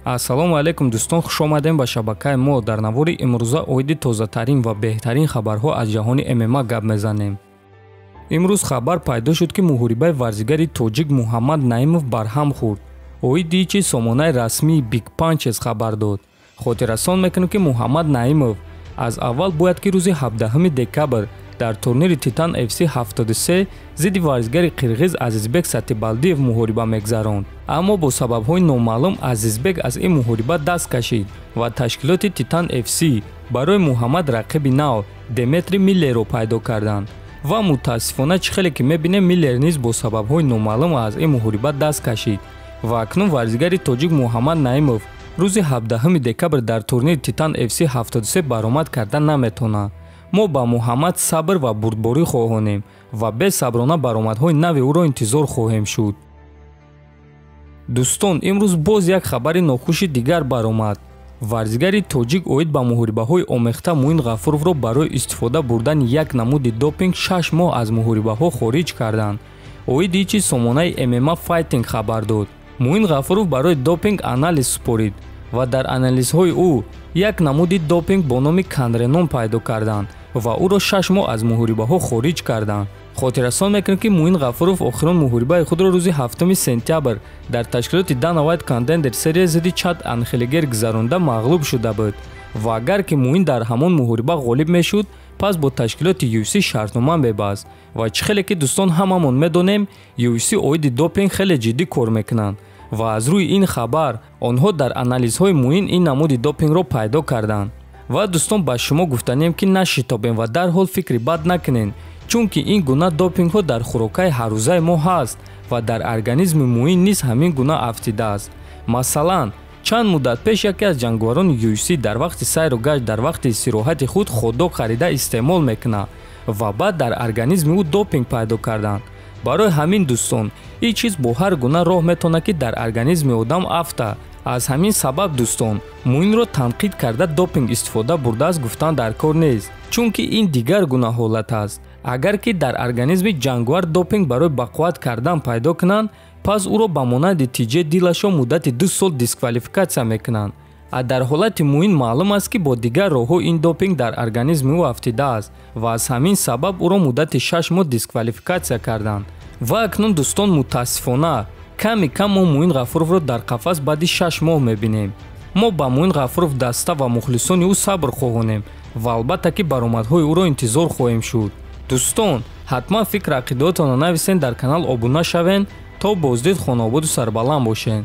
Ассалому алайкум дӯстон, хуш омадем ба шабакаи мо. Дар навори имрӯза оиди тозатарин ва беҳтарин хабарҳо аз ҷаҳони ММА гап мезанем. имрӯз хабар пайдо шуд ки муҳорибаи варзигари тоҷик Муҳаммад Наимов барҳам хӯрд. Оиди чи сомонаи расмии Big Punches хабар дод. хотиррасон мекунем ки Муҳаммад Наимов аз аввал бояд ки рӯзи 17 декабр дар турнири Titan FC 73 зидди варзигари қирғиз Азизбек Сатибалдиев муҳориба мегзаронд. Аммо бо сабабҳои номаълум Азизбек аз ин муҳориба даст кашид ва ташкилоти Titan FC барои Муҳаммад рақиби нав Деметри Миллерро пайдо карданд. ва мутаассифона чӣ хеле ки мебинем Миллер низ бо сабабҳои номаълум аз ин муҳориба даст кашид ва акнун варзигари тоҷик Муҳаммад Наимов рӯзи 17 декабр дар турнири Titan FC 73 баромад карда наметонад. мо ба Муҳаммад сабр ва бурдборӣ хоҳонем ва бесаброна баромадҳои нави ӯро интизор хоҳем шуд. дӯстон, имрӯз боз як хабари нохуши дигар баромад. варзигари тоҷик оид ба муҳорибаҳои омехта Муин Ғафуровро барои истифода бурдани як намуди допинг 6 моҳ аз муҳорибаҳо хориҷ карданд. оиди чи сомонаи MMA Fighting хабар дод. Муин Ғафуров барои допинг анализ супорид ва дар анализҳои ӯ як намуди допинг бо номи Канренон пайдо карданд ва ӯро 6 моҳ аз муҳорибаҳо хориҷ карданд. хотиррасон мекунем ки Муин Ғафуров охирон муҳорибаи худро рӯзи 7 сентябр дар ташкилоти Dana White Contender серия зидди Чад Анхелегер гузаронда мағлуб шуда буд ва агар ки Муин дар ҳамон муҳориба ғолиб мешуд, пас бо ташкилоти UFC шартнома мебаст ва чӣ хеле ки дӯстон ҳамамон медонем, UFC оиди допинг хеле ҷиддӣ кор мекунанд ва аз рӯи ин хабар онҳо дар анализҳои Муин ин намуди допингро пайдо карданд. ва дӯстон, ба шумо гуфтанем ки нашитобем ва дарҳол фикри бад накунед, чунки ин гуна допингҳо дар хӯрокаи ҳаррӯзаи мо ҳаст ва дар организми Муин низ ҳамин гуна афтидааст. масалан, чанд муддат пеш яке аз ҷанговарони UFC дар вақти сайру гашт дар вақти истироҳати худ ходок харида истеъмол мекунад ва баъд дар организми ӯ допинг пайдо карданд. барои ҳамин дӯстон, ин чиз бо ҳар гуна роҳ метавонад ки дар организми одам афта. аз ҳамин сабаб дӯстон, Муинро танқид карда допинг истифода бурдааст гуфтан дар кор нест, чунки ин дигар гуна ҳолат аст. агар ки дар организми ҷанговар допинг барои бақувват кардан пайдо кунанд, пас ӯро ба монанди тиҷаи дилашо муддати 2 сол дисквалификатсия мекунанд. дар ҳолати Муин маълум аст ки бо дигар роҳҳо ин допинг дар организми ӯ афтидааст ва аз ҳамин сабаб ӯро муддати 6 моҳ дисквалификатсия карданд. ва акнун дӯстон, мутаассифона ками кам мо Муин Ғафуровро дар қафас баъди 6 моҳ мебинем. мо ба Муин Ғафуров даста ва мухлисони ӯ сабр хоҳонем ва албатта ки баромадҳои ӯро интизор хоҳем шуд. дӯстон, ҳатман фикр ақидоатонро нависен, дар канал обуна шавен то боздид хонободу сарбаланд бошед.